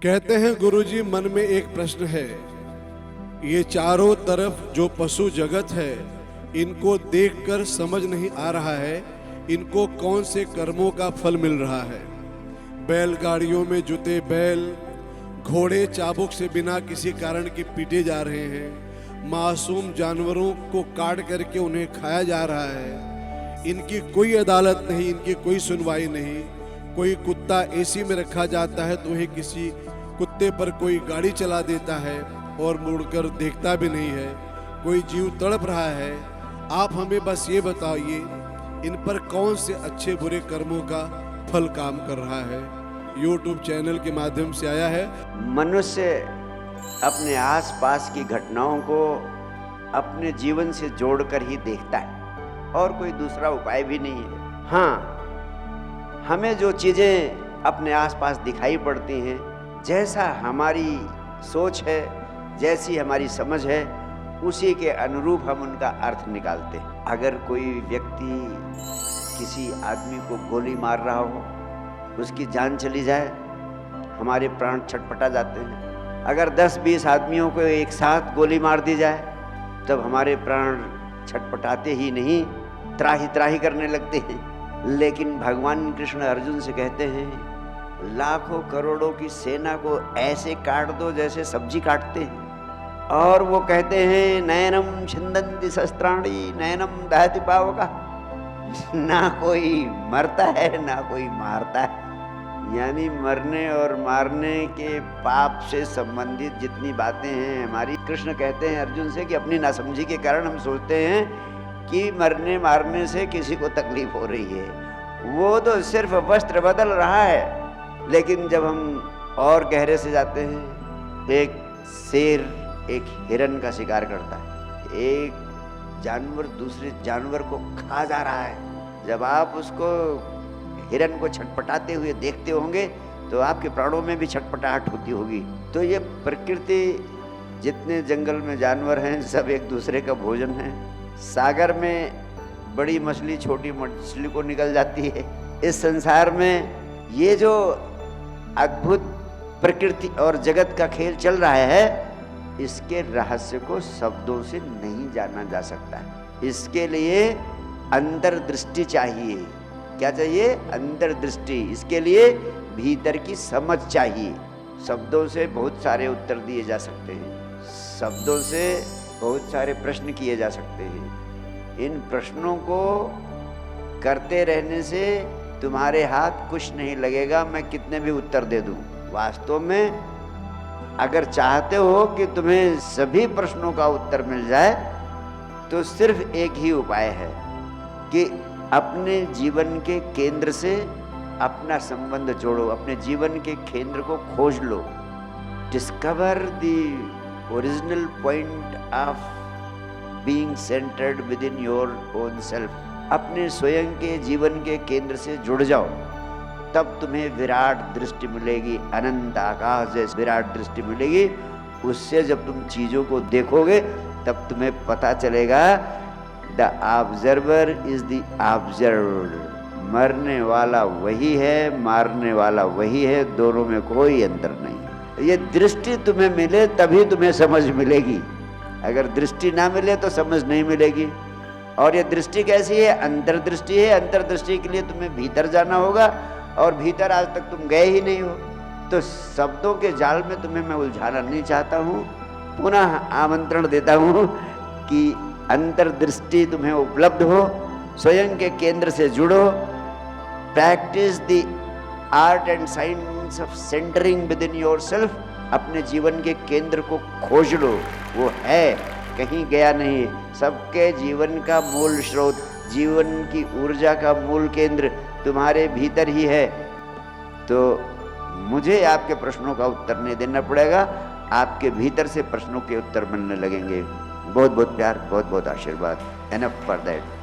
कहते हैं गुरुजी, मन में एक प्रश्न है। ये चारों तरफ जो पशु जगत है, इनको देखकर समझ नहीं आ रहा है इनको कौन से कर्मों का फल मिल रहा है। बैलगाड़ियों में जुते बैल, घोड़े चाबुक से बिना किसी कारण के पीटे जा रहे हैं, मासूम जानवरों को काट करके उन्हें खाया जा रहा है। इनकी कोई अदालत नहीं, इनकी कोई सुनवाई नहीं। कोई कुत्ता एसी में रखा जाता है तो वही किसी कुत्ते पर कोई गाड़ी चला देता है और मुड़कर देखता भी नहीं है। कोई जीव तड़प रहा है। आप हमें बस ये बताइए, इन पर कौन से अच्छे बुरे कर्मों का फल काम कर रहा है। YouTube चैनल के माध्यम से आया है। मनुष्य अपने आसपास की घटनाओं को अपने जीवन से जोड़कर ही देखता है और कोई दूसरा उपाय भी नहीं है। हाँ, हमें जो चीज़ें अपने आसपास दिखाई पड़ती हैं, जैसा हमारी सोच है, जैसी हमारी समझ है, उसी के अनुरूप हम उनका अर्थ निकालते हैं। अगर कोई व्यक्ति किसी आदमी को गोली मार रहा हो, उसकी जान चली जाए, हमारे प्राण छटपटा जाते हैं। अगर 10-20 आदमियों को एक साथ गोली मार दी जाए, तब हमारे प्राण छटपटाते ही नहीं, त्राही त्राही करने लगते हैं। लेकिन भगवान कृष्ण अर्जुन से कहते हैं, लाखों करोड़ों की सेना को ऐसे काट दो जैसे सब्जी काटते हैं। और वो कहते हैं, नयनम छिंदन्ति शस्त्राणि नयनम दहति पावका। ना कोई मरता है ना कोई मारता है। यानी मरने और मारने के पाप से संबंधित जितनी बातें हैं हमारी, कृष्ण कहते हैं अर्जुन से कि अपनी नासमझी के कारण हम सोचते हैं कि मरने मारने से किसी को तकलीफ हो रही है। वो तो सिर्फ वस्त्र बदल रहा है। लेकिन जब हम और गहरे से जाते हैं, एक शेर एक हिरन का शिकार करता है, एक जानवर दूसरे जानवर को खा जा रहा है। जब आप उसको हिरन को छटपटाते हुए देखते होंगे तो आपके प्राणों में भी छटपटाहट होती होगी। तो ये प्रकृति, जितने जंगल में जानवर हैं, सब एक दूसरे का भोजन है। सागर में बड़ी मछली छोटी मछली को निकल जाती है। इस संसार में ये जो अद्भुत प्रकृति और जगत का खेल चल रहा है, इसके रहस्य को शब्दों से नहीं जाना जा सकता। इसके लिए अंतर्दृष्टि चाहिए। क्या चाहिए? अंतर्दृष्टि। इसके लिए भीतर की समझ चाहिए। शब्दों से बहुत सारे उत्तर दिए जा सकते हैं, शब्दों से बहुत सारे प्रश्न किए जा सकते हैं। इन प्रश्नों को करते रहने से तुम्हारे हाथ कुछ नहीं लगेगा, मैं कितने भी उत्तर दे दूं। वास्तव में अगर चाहते हो कि तुम्हें सभी प्रश्नों का उत्तर मिल जाए, तो सिर्फ एक ही उपाय है कि अपने जीवन के केंद्र से अपना संबंध जोड़ो, अपने जीवन के केंद्र को खोज लो। Discover the original point of being centred within your own self. अपने स्वयं के जीवन के केंद्र से जुड़ जाओ, तब तुम्हें विराट दृष्टि मिलेगी, अनंत आकाश जैसी विराट दृष्टि मिलेगी। उससे जब तुम चीजों को देखोगे, तब तुम्हें पता चलेगा the observer is the observed. मरने वाला वही है, मारने वाला वही है, दोनों में कोई अंतर नहीं। ये दृष्टि तुम्हें मिले तभी तुम्हें समझ मिलेगी। अगर दृष्टि ना मिले तो समझ नहीं मिलेगी। और ये दृष्टि कैसी है? अंतर्दृष्टि है। अंतर्दृष्टि के लिए तुम्हें भीतर जाना होगा, और भीतर आज तक तुम गए ही नहीं हो। तो शब्दों के जाल में तुम्हें मैं उलझाना नहीं चाहता हूँ। पुनः आमंत्रण देता हूँ कि अंतर्दृष्टि तुम्हें उपलब्ध हो, स्वयं के केंद्र से जुड़ो। Practise the art and science of centring within your self. अपने जीवन के केंद्र को खोज लो, वो है, कहीं गया नहीं। सबके जीवन का मूल स्रोत, जीवन की ऊर्जा का मूल केंद्र तुम्हारे भीतर ही है। तो मुझे आपके प्रश्नों का उत्तर नहीं देना पड़ेगा, आपके भीतर से प्रश्नों के उत्तर मिलने लगेंगे। बहुत बहुत प्यार, बहुत बहुत आशीर्वाद। Enough for that.